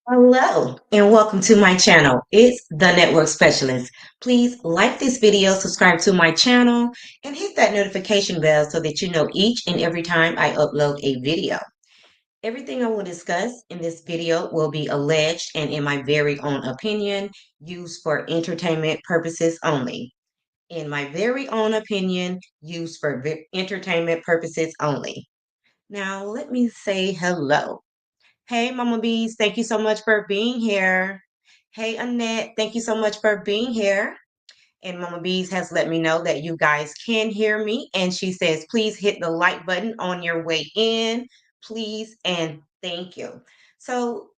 Hello and welcome to my channel. It's the Network Specialist. Please like this video, subscribe to my channel, and hit that notification bell so that you know each and every time I upload a video. Everything I will discuss in this video will be alleged and in my very own opinion, used for entertainment purposes only. In my very own opinion, used for entertainment purposes only. Now, let me say hello. Hey, Mama Bees, thank you so much for being here. Hey, Annette, thank you so much for being here. And Mama Bees has let me know that you guys can hear me. And she says, please hit the like button on your way in, please. And thank you. So,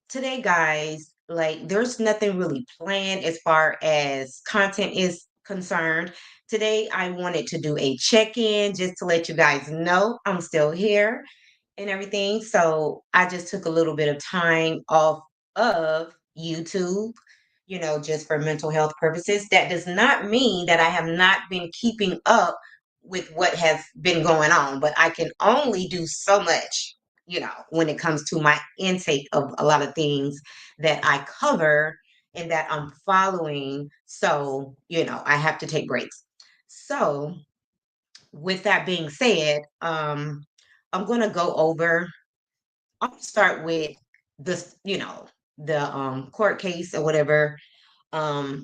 today, guys, like, there's nothing really planned as far as content is concerned. Today, I wanted to do a check in just to let you guys know I'm still here and everything. So I just took a little bit of time off of YouTube, just for mental health purposes. That does not mean that I have not been keeping up with what has been going on, but I can only do so much, when it comes to my intake of a lot of things that I cover and that I'm following. So, I have to take breaks. So, with that being said, I'm going to go over, I'll start with this, the court case or whatever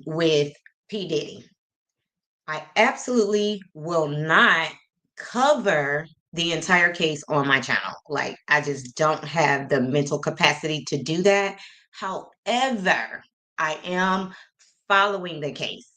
with P. Diddy. I absolutely will not cover the entire case on my channel. Like, I just don't have the mental capacity to do that. However, I am following the case.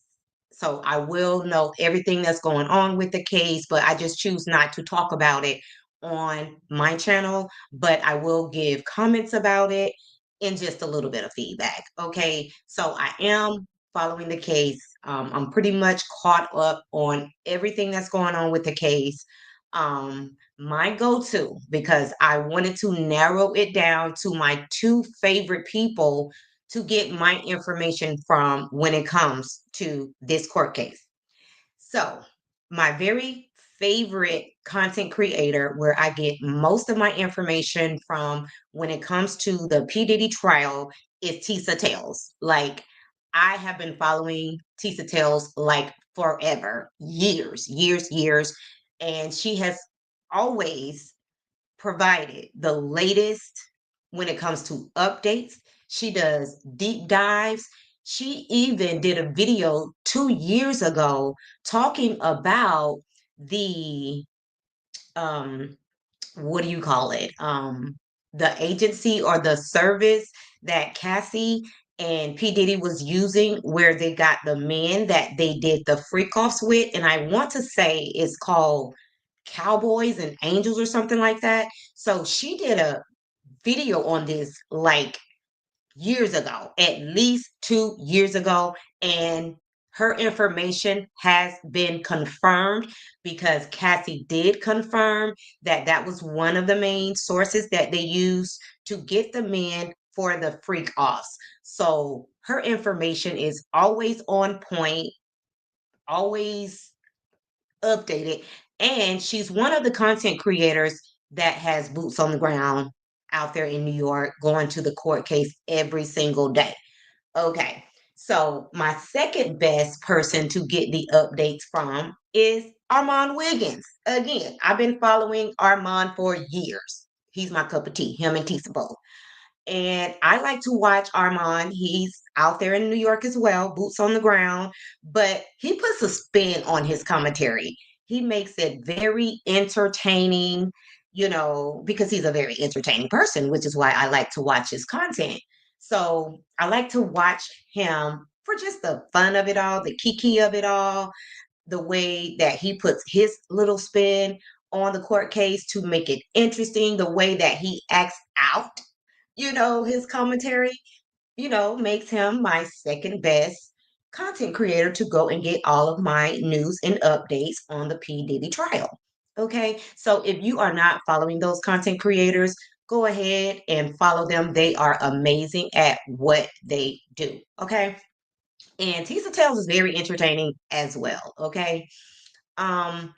So I will know everything that's going on with the case, but I just choose not to talk about it on my channel. But I will give comments about it and just a little bit of feedback. Okay. So I am following the case. I'm pretty much caught up on everything that's going on with the case. My go to, because I wanted to narrow it down to my two favorite people to get my information from when it comes to this court case. So, my very favorite content creator where I get most of my information from when it comes to the P. Diddy trial is Tisa Tales. Like, I have been following Tisa Tales like forever, years, years, years. And she has always provided the latest when it comes to updates. She does deep dives. She even did a video 2 years ago talking about the um what do you call it? The agency or the service that Cassie and P. Diddy was using where they got the men that they did the freak offs with. And I want to say it's called Cowboys and Angels or something like that. So she did a video on this like years ago, at least 2 years ago. And her information has been confirmed because Cassie did confirm that that was one of the main sources that they used to get the men for the freak offs. So her information is always on point, always updated. And she's one of the content creators that has boots on the ground out there in New York, going to the court case every single day. Okay. So my second best person to get the updates from is Armand Wiggins. Again, I've been following Armand for years. He's my cup of tea, him and Tisa both. And I like to watch Armand. He's out there in New York as well, boots on the ground, but he puts a spin on his commentary. He makes it very entertaining, because he's a very entertaining person, which is why I like to watch his content. So I like to watch him for just the fun of it all, the kiki of it all, the way that he puts his little spin on the court case to make it interesting, the way that he acts out, his commentary, makes him my second best content creator to go and get all of my news and updates on the P. Diddy trial. Okay. So if you are not following those content creators, go ahead and follow them. They are amazing at what they do. Okay. And Tisa Tales is very entertaining as well. Okay. Um,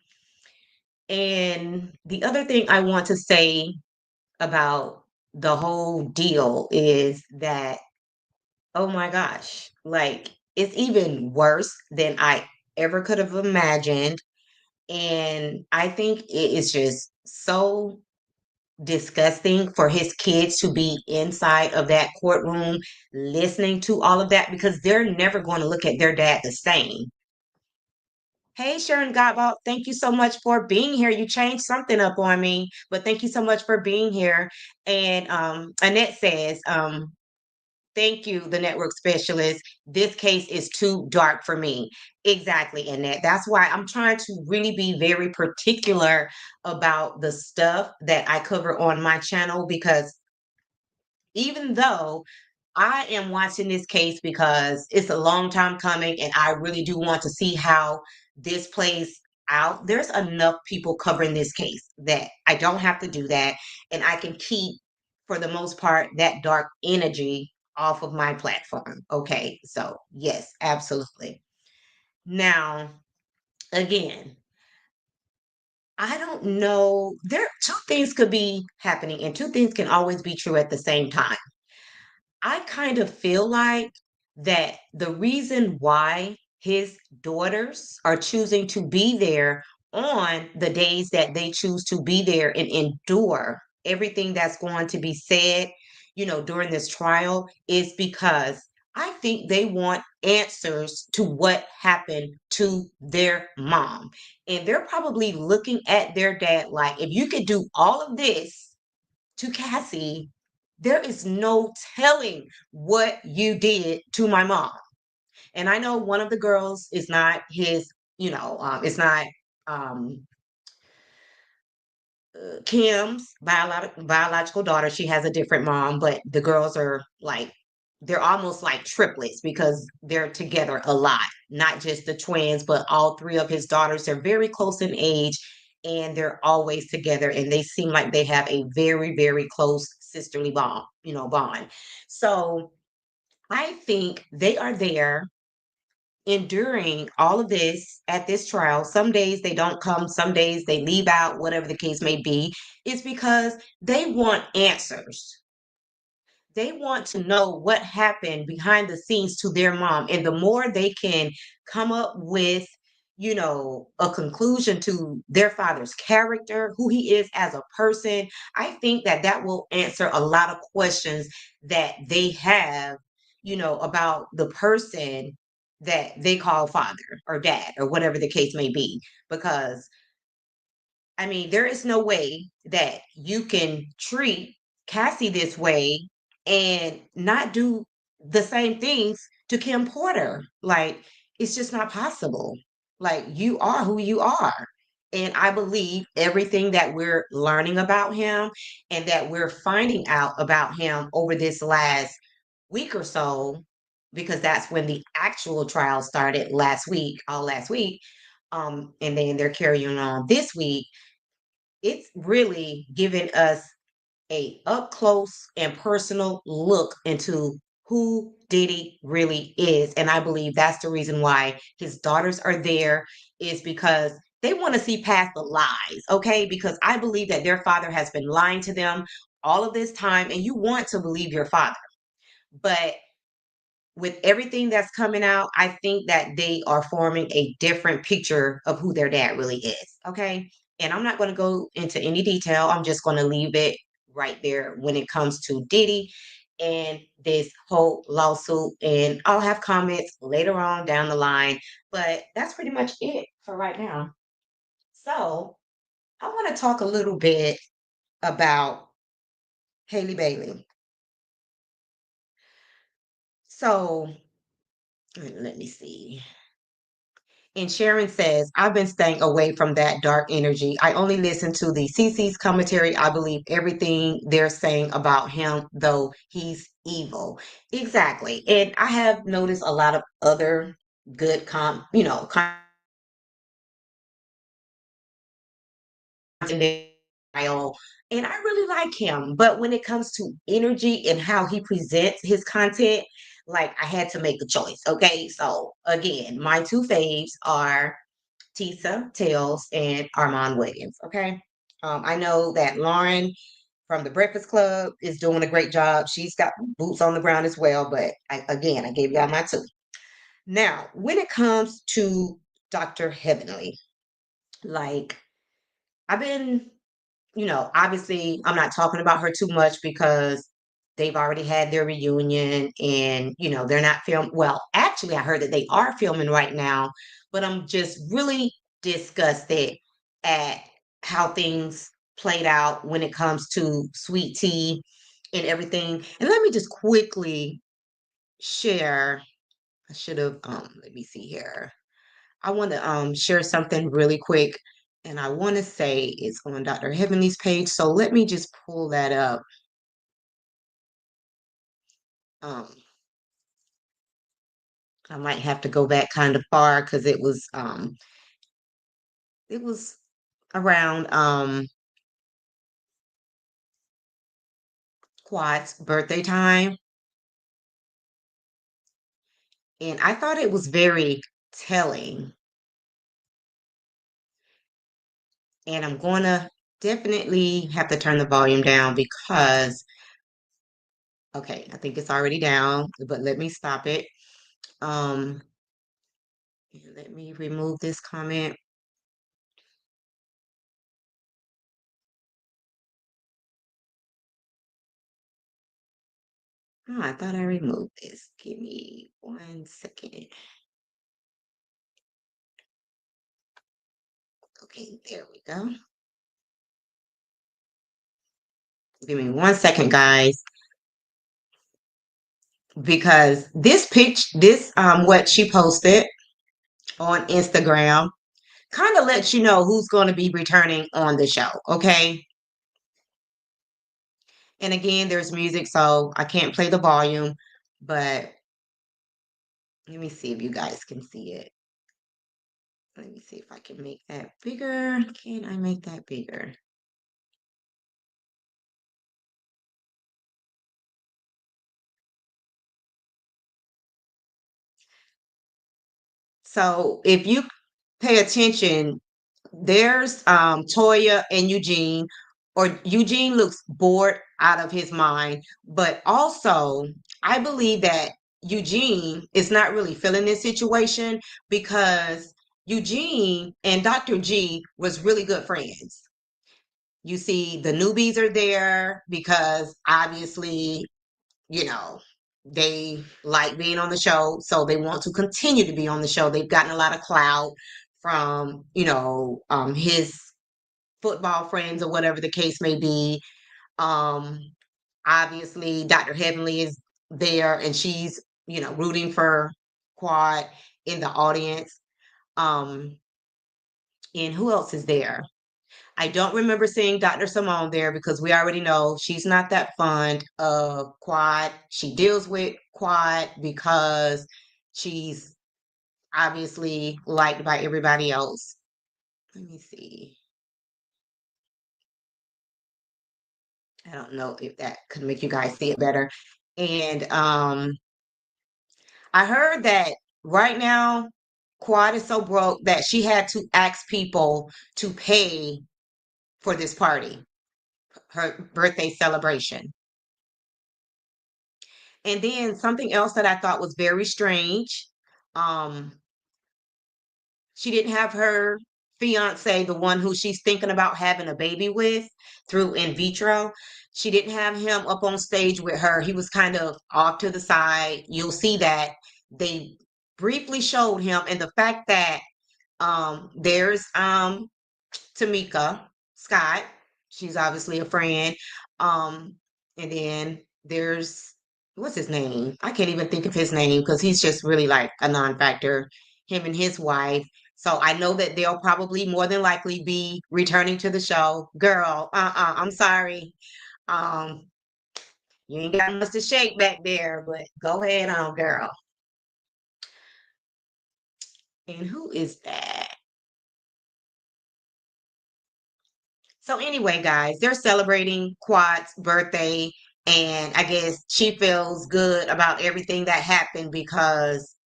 and the other thing I want to say about the whole deal is that, oh my gosh, like it's even worse than I ever could have imagined. And I think it is just so disgusting for his kids to be inside of that courtroom listening to all of that because they're never going to look at their dad the same. Hey, Sharon Godbout, thank you so much for being here. You changed something up on me, but thank you so much for being here. And Annette says, thank you, the network specialist. This case is too dark for me. Exactly, Annette. That's why I'm trying to really be very particular about the stuff that I cover on my channel because even though I am watching this case because it's a long time coming and I really do want to see how this plays out. There's enough people covering this case that I don't have to do that. And I can keep, for the most part, that dark energy off of my platform. Okay. So, yes, absolutely. Now, again, I don't know. There, two things could be happening, and two things can always be true at the same time. I kind of feel like that the reason why his daughters are choosing to be there on the days that they choose to be there and endure everything that's going to be said, during this trial is because I think they want answers to what happened to their mom. And they're probably looking at their dad like, if you could do all of this to Cassie, there is no telling what you did to my mom. And I know one of the girls is not his, it's not um, Kim's biological daughter. She has a different mom, but the girls are like, they're almost like triplets because they're together a lot, not just the twins, but all three of his daughters. They're very close in age and they're always together and they seem like they have a very, very close sisterly bond. So I think they are there enduring all of this at this trial. Some days they don't come, some days they leave out, whatever the case may be, is because they want answers. They want to know what happened behind the scenes to their mom. And the more they can come up with, a conclusion to their father's character, who he is as a person, I think that that will answer a lot of questions that they have, about the person that they call father or dad or whatever the case may be. Because I mean, there is no way that you can treat Cassie this way and not do the same things to Kim Porter. Like, it's just not possible. Like, you are who you are. And I believe everything that we're learning about him and that we're finding out about him over this last week or so, because that's when the actual trial started last week, all last week. And then they're carrying on this week. It's really given us a up close and personal look into who Diddy really is. And I believe that's the reason why his daughters are there, is because they want to see past the lies, okay? Because I believe that their father has been lying to them all of this time, and you want to believe your father. But with everything that's coming out, I think that they are forming a different picture of who their dad really is. Okay. And I'm not going to go into any detail. I'm just going to leave it right there when it comes to Diddy and this whole lawsuit. And I'll have comments later on down the line. But that's pretty much it for right now. So I want to talk a little bit about Haley Bailey. So let me see. And Sharon says, I've been staying away from that dark energy. I only listen to the CC's commentary. I believe everything they're saying about him, though he's evil. Exactly. And I have noticed a lot of other good content, and I really like him. But when it comes to energy and how he presents his content, like I had to make a choice. Okay. So again, my two faves are Tisa Tales and Armand Williams. Okay. I know that Lauren from the Breakfast Club is doing a great job. She's got boots on the ground as well. But again, I gave y'all my two. Now, when it comes to Dr. Heavenly, like I've been, obviously I'm not talking about her too much because they've already had their reunion and, they're not film. Well, actually, I heard that they are filming right now, but I'm just really disgusted at how things played out when it comes to Sweet Tea and everything. And let me just quickly share. I should have, let me see here. I want to share something really quick, and I want to say it's on Dr. Heavenly's page. So let me just pull that up. Um, I might have to go back kind of far because it was around Quad's birthday time, and I thought it was very telling. And I'm going to definitely have to turn the volume down because okay, I think it's already down, but let me stop it. Um, Let me remove this comment. Oh, I thought I removed this. Give me 1 second. Okay, there we go. Give me 1 second, guys, because what she posted on Instagram kind of lets you know who's going to be returning on the show. Okay, and again, there's music, so I can't play the volume, but let me see if you guys can see it. Let me see if I can make that bigger. Can I make that bigger? So if you pay attention, there's Toya and Eugene, or Eugene looks bored out of his mind, but also I believe that Eugene is not really feeling this situation because Eugene and Dr. G was really good friends. You see, the newbies are there because obviously, you know, they like being on the show, so they want to continue to be on the show. They've gotten a lot of clout from, his football friends or whatever the case may be. Um, Obviously, Dr. Heavenly is there and she's, rooting for Quad in the audience. Um, and who else is there? I don't remember seeing Dr. Simone there because we already know she's not that fond of Quad. She deals with Quad because she's obviously liked by everybody else. Let me see. I don't know if that could make you guys see it better. And I heard that right now Quad is so broke that she had to ask people to pay for this party, her birthday celebration. And then something else that I thought was very strange. Um, she didn't have her fiance, the one who she's thinking about having a baby with through in vitro. She didn't have him up on stage with her. He was kind of off to the side. You'll see that they briefly showed him, and the fact that there's Tamika Scott. She's obviously a friend. Um, and then there's what's his name? I can't even think of his name because he's just really like a non-factor. Him and his wife. So I know that they'll probably more than likely be returning to the show. Girl, I'm sorry. Um, you ain't got much to shake back there, but go ahead on, girl. And who is that? So anyway, guys, they're celebrating Quad's birthday, and I guess she feels good about everything that happened because,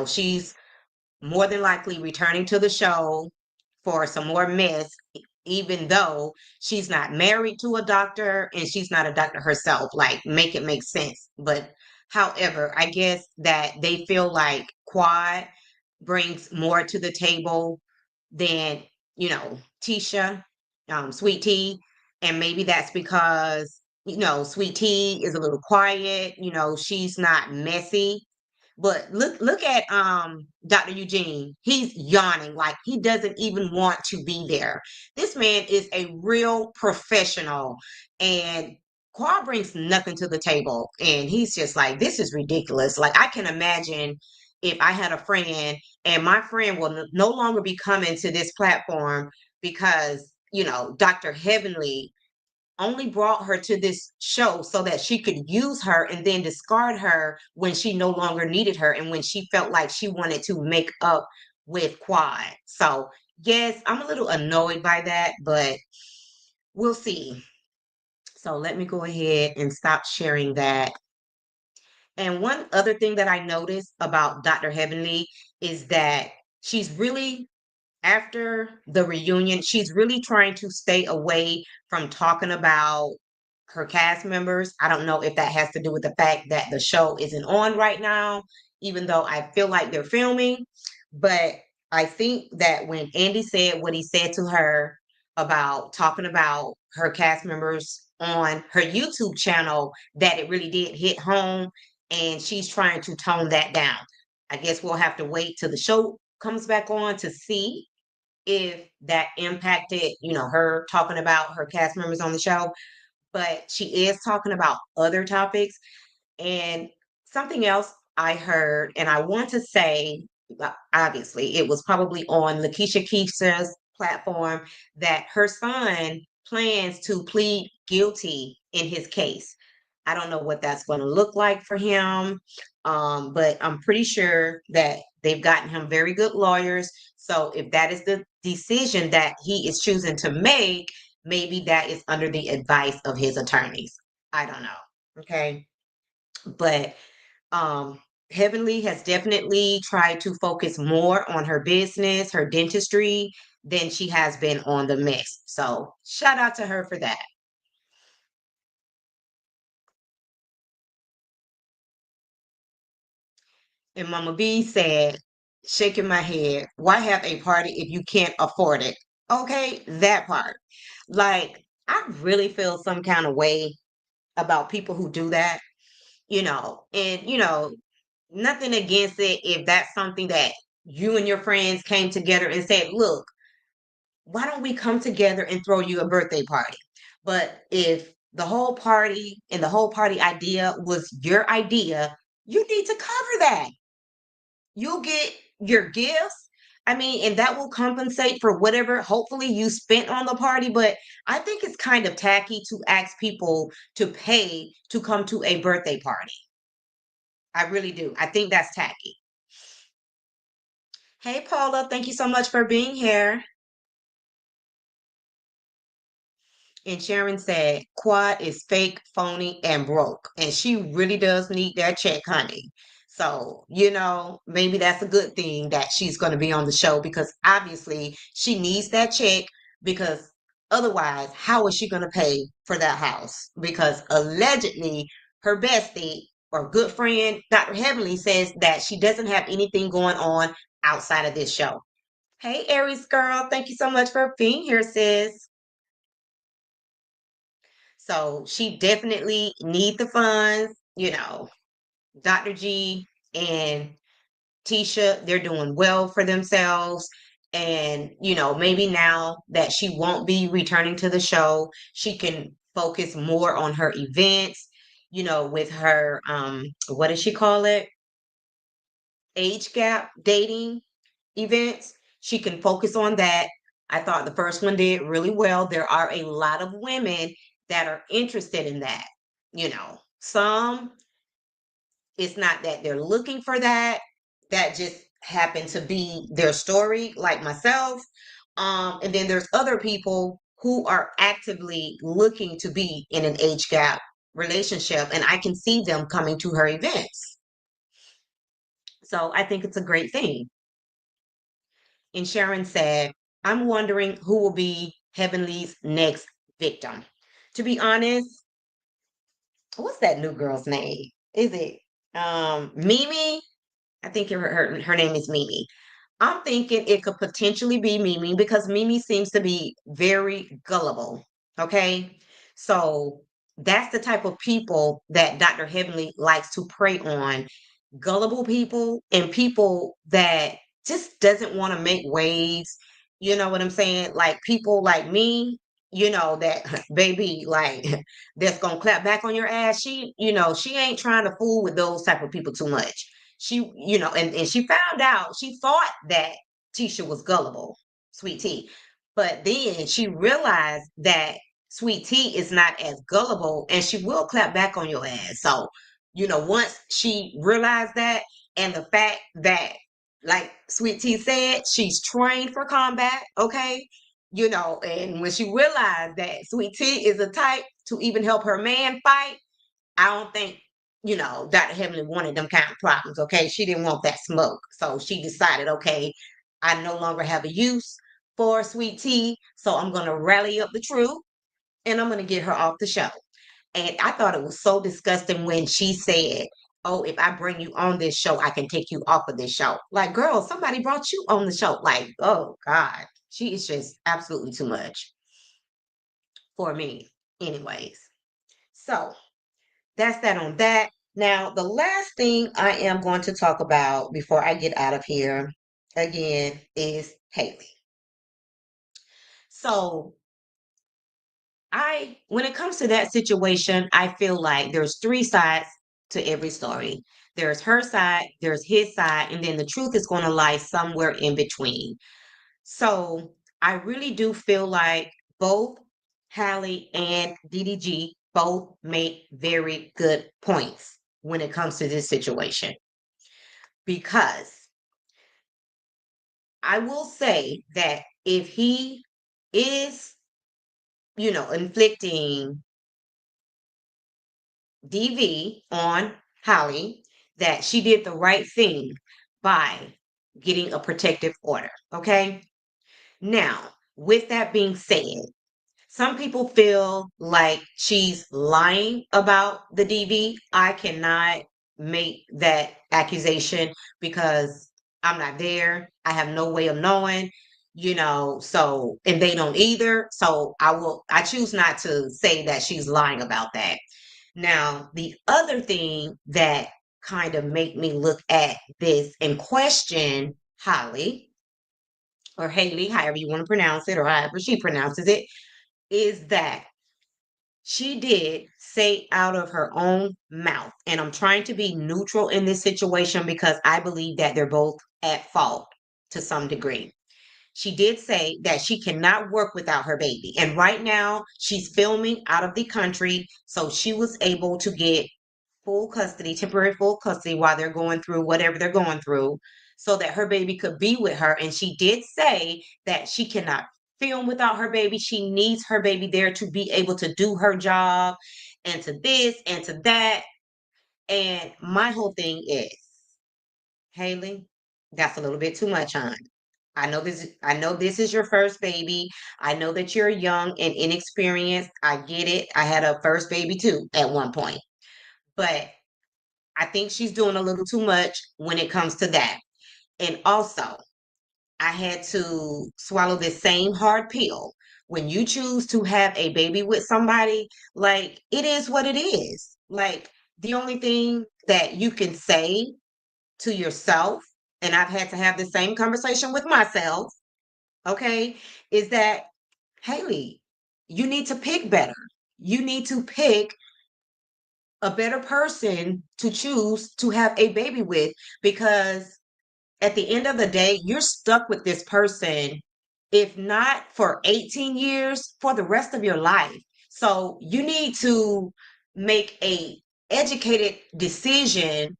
she's more than likely returning to the show for some more mess. even though she's not married to a doctor and she's not a doctor herself. Like, make it make sense. But however, I guess that they feel like Quad brings more to the table than, Tisha, Sweet Tea. And maybe that's because, Sweet Tea is a little quiet, she's not messy. But look at Dr. Eugene. He's yawning like he doesn't even want to be there. This man is a real professional, and Quad brings nothing to the table. And he's just like, this is ridiculous. Like, I can imagine if I had a friend and my friend will no longer be coming to this platform because, Dr. Heavenly only brought her to this show so that she could use her and then discard her when she no longer needed her and when she felt like she wanted to make up with Quad. So, yes, I'm a little annoyed by that, but we'll see. So, let me go ahead and stop sharing that. And one other thing that I noticed about Dr. Heavenly is that she's really, after the reunion, she's really trying to stay away from talking about her cast members. I don't know if that has to do with the fact that the show isn't on right now, even though I feel like they're filming. But I think that when Andy said what he said to her about talking about her cast members on her YouTube channel, that it really did hit home, and she's trying to tone that down. I guess we'll have to wait till the show comes back on to see if that impacted, her talking about her cast members on the show. But she is talking about other topics. And something else I heard, and I want to say, obviously, it was probably on Lakeisha Keisha's platform, that her son plans to plead guilty in his case. I don't know what that's going to look like for him, but I'm pretty sure that they've gotten him very good lawyers. So if that is the decision that he is choosing to make, maybe that is under the advice of his attorneys. I don't know. Okay. But um Heavenly has definitely tried to focus more on her business, her dentistry, than she has been on the mess. So shout out to her for that. And Mama B said, shaking my head, why have a party if you can't afford it? Okay, that part. Like, I really feel some kind of way about people who do that, and nothing against it if that's something that you and your friends came together and said, look, why don't we come together and throw you a birthday party? But if the whole party and the whole party idea was your idea, you need to cover that. You'll get your gifts. I mean, and that will compensate for whatever hopefully you spent on the party. But I think it's kind of tacky to ask people to pay to come to a birthday party. I really do. I think that's tacky. Hey, Paula, thank you so much for being here. And Sharon said, Quad is fake, phony, and broke. And she really does need that check, honey. So, maybe that's a good thing that she's going to be on the show because obviously she needs that check because otherwise, how is she going to pay for that house? Because allegedly, her bestie or good friend, Dr. Heavenly, says that she doesn't have anything going on outside of this show. Hey, Aries girl, thank you so much for being here, sis. So she definitely need the funds. Dr. G and Tisha, they're doing well for themselves. And, maybe now that she won't be returning to the show, she can focus more on her events, with her, what does she call it? Age gap dating events. She can focus on that. I thought the first one did really well. There are a lot of women that are interested in that. Some, it's not that they're looking for that. That just happened to be their story, like myself. And then there's other people who are actively looking to be in an age gap relationship, and I can see them coming to her events. So I think it's a great thing. And Sharon said, I'm wondering who will be Heavenly's next victim. To be honest, what's that new girl's name? Is it Mimi? I think her name is Mimi. I'm thinking it could potentially be Mimi because Mimi seems to be very gullible. Okay. So that's the type of people that Dr. Heavenly likes to prey on, gullible people and people that just doesn't want to make waves. You know what I'm saying? Like people like me, that baby, like that's gonna clap back on your ass. She ain't trying to fool with those type of people too much. And she found out, she thought that Tisha was gullible, Sweet Tea. But then she realized that Sweet Tea is not as gullible and she will clap back on your ass. So once she realized that, and the fact that, like Sweet Tea said, she's trained for combat, okay? And when she realized that Sweet Tea is a type to even help her man fight, I don't think, Dr. Heavenly wanted them kind of problems, okay? She didn't want that smoke. So she decided, okay, I no longer have a use for Sweet Tea, so I'm going to rally up the truth and I'm going to get her off the show. And I thought it was so disgusting when she said, "Oh, if I bring you on this show, I can take you off of this show." Like, girl, somebody brought you on the show. Like, oh God, she is just absolutely too much for me. Anyways, so that's that on that. Now, the last thing I am going to talk about before I get out of here again is Haley. So when it comes to that situation, I feel like there's three sides to every story. There's her side, there's his side, and then the truth is going to lie somewhere in between. So I really do feel like both Hallie and DDG both make very good points when it comes to this situation. Because I will say that if he is, inflicting DV on Holly, that she did the right thing by getting a protective order. Okay. Now, with that being said, some people feel like she's lying about the DV. I cannot make that accusation because I'm not there. I have no way of knowing, and they don't either. So I choose not to say that she's lying about that. Now, the other thing that kind of make me look at this and question Holly or Haley, however you want to pronounce it, or however she pronounces it, is that she did say out of her own mouth, and I'm trying to be neutral in this situation because I believe that they're both at fault to some degree. She did say that she cannot work without her baby. And right now, she's filming out of the country. So she was able to get full custody, temporary full custody while they're going through whatever they're going through so that her baby could be with her. And she did say that she cannot film without her baby. She needs her baby there to be able to do her job and to this and to that. And my whole thing is, Haley, that's a little bit too much, hon. I know this is your first baby. I know that you're young and inexperienced. I get it. I had a first baby too at one point. But I think she's doing a little too much when it comes to that. And also, I had to swallow this same hard pill. When you choose to have a baby with somebody, like it is what it is. Like the only thing that you can say to yourself, and I've had to have the same conversation with myself, okay, is that Haley, you need to pick better. You need to pick a better person to choose to have a baby with because at the end of the day, you're stuck with this person, if not for 18 years, for the rest of your life. So you need to make a educated decision,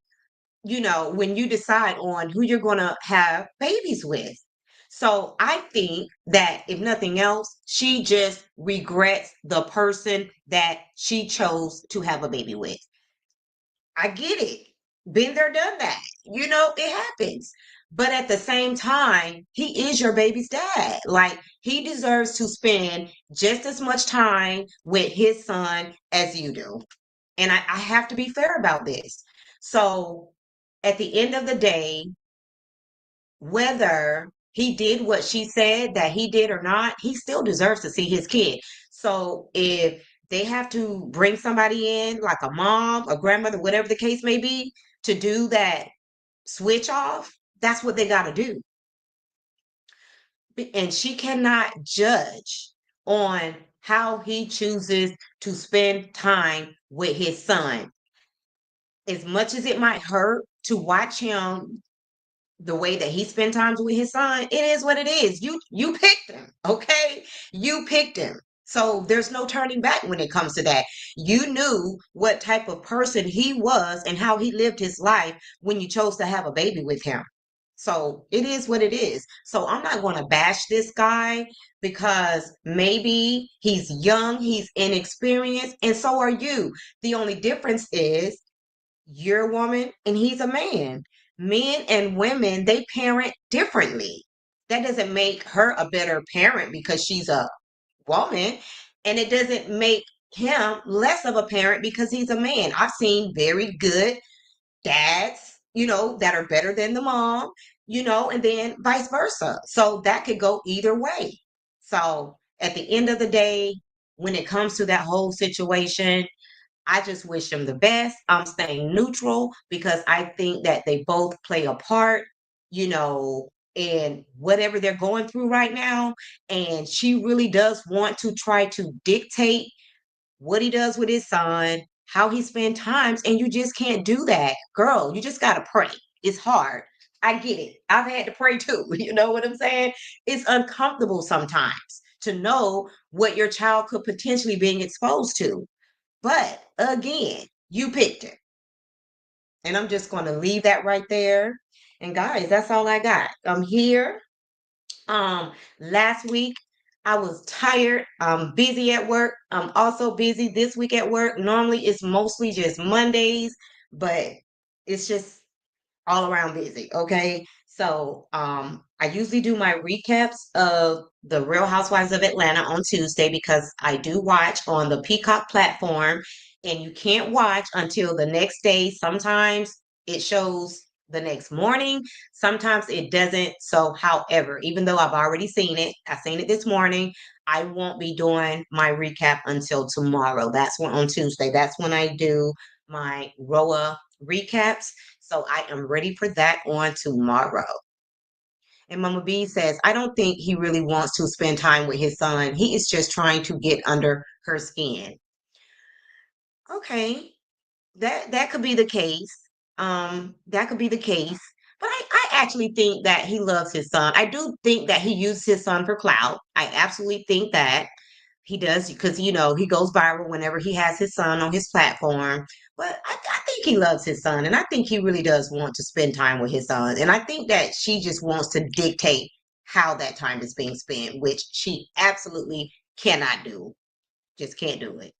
when you decide on who you're going to have babies with. So I think that if nothing else, she just regrets the person that she chose to have a baby with. I get it. Been there, done that. It happens. But at the same time, he is your baby's dad. Like, he deserves to spend just as much time with his son as you do. And I have to be fair about this. So at the end of the day, whether he did what she said that he did or not, he still deserves to see his kid. So if they have to bring somebody in, like a mom, a grandmother, whatever the case may be, to do that switch off, that's what they got to do. And she cannot judge on how he chooses to spend time with his son. As much as it might hurt to watch him the way that he spend times with his son, it is what it is. You picked him, okay? You picked him. So there's no turning back when it comes to that. You knew what type of person he was and how he lived his life when you chose to have a baby with him. So it is what it is. So I'm not going to bash this guy because maybe he's young, he's inexperienced, and so are you. The only difference is you're a woman and he's a man. Men and women, they parent differently. That doesn't make her a better parent because she's a woman, and it doesn't make him less of a parent because he's a man. I've seen very good dads, that are better than the mom, and then vice versa. So that could go either way. So at the end of the day, when it comes to that whole situation, I just wish them the best. I'm staying neutral because I think that they both play a part, in whatever they're going through right now. And she really does want to try to dictate what he does with his son, how he spend times, and you just can't do that. Girl, you just gotta pray. It's hard. I get it. I've had to pray too. You know what I'm saying? It's uncomfortable sometimes to know what your child could potentially being exposed to. But again, you picked it. And I'm just going to leave that right there. And guys, that's all I got. I'm here. Last week I was tired. I'm busy at work. I'm also busy this week at work. Normally it's mostly just Mondays, but it's just all around busy. Okay. So I usually do my recaps of the Real Housewives of Atlanta on Tuesday because I do watch on the Peacock platform, and you can't watch until the next day. Sometimes it shows the next morning, sometimes it doesn't. So, however, even though I've already seen it, I seen it this morning, I won't be doing my recap until tomorrow. That's when on Tuesday. That's when I do my ROA recaps. So I am ready for that on tomorrow. And Mama B says, I don't think he really wants to spend time with his son. He is just trying to get under her skin. Okay, that could be the case. That could be the case. But I actually think that he loves his son. I do think that he uses his son for clout. I absolutely think that. He does because he goes viral whenever he has his son on his platform. But I think he loves his son, and I think he really does want to spend time with his son. And I think that she just wants to dictate how that time is being spent, which she absolutely cannot do. Just can't do it.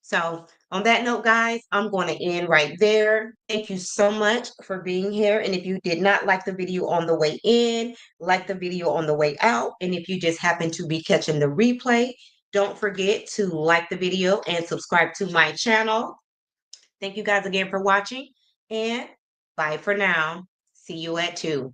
So, on that note, guys, I'm going to end right there. Thank you so much for being here. And if you did not like the video on the way in, like the video on the way out. And if you just happen to be catching the replay, don't forget to like the video and subscribe to my channel. Thank you guys again for watching, and bye for now. See you at 2.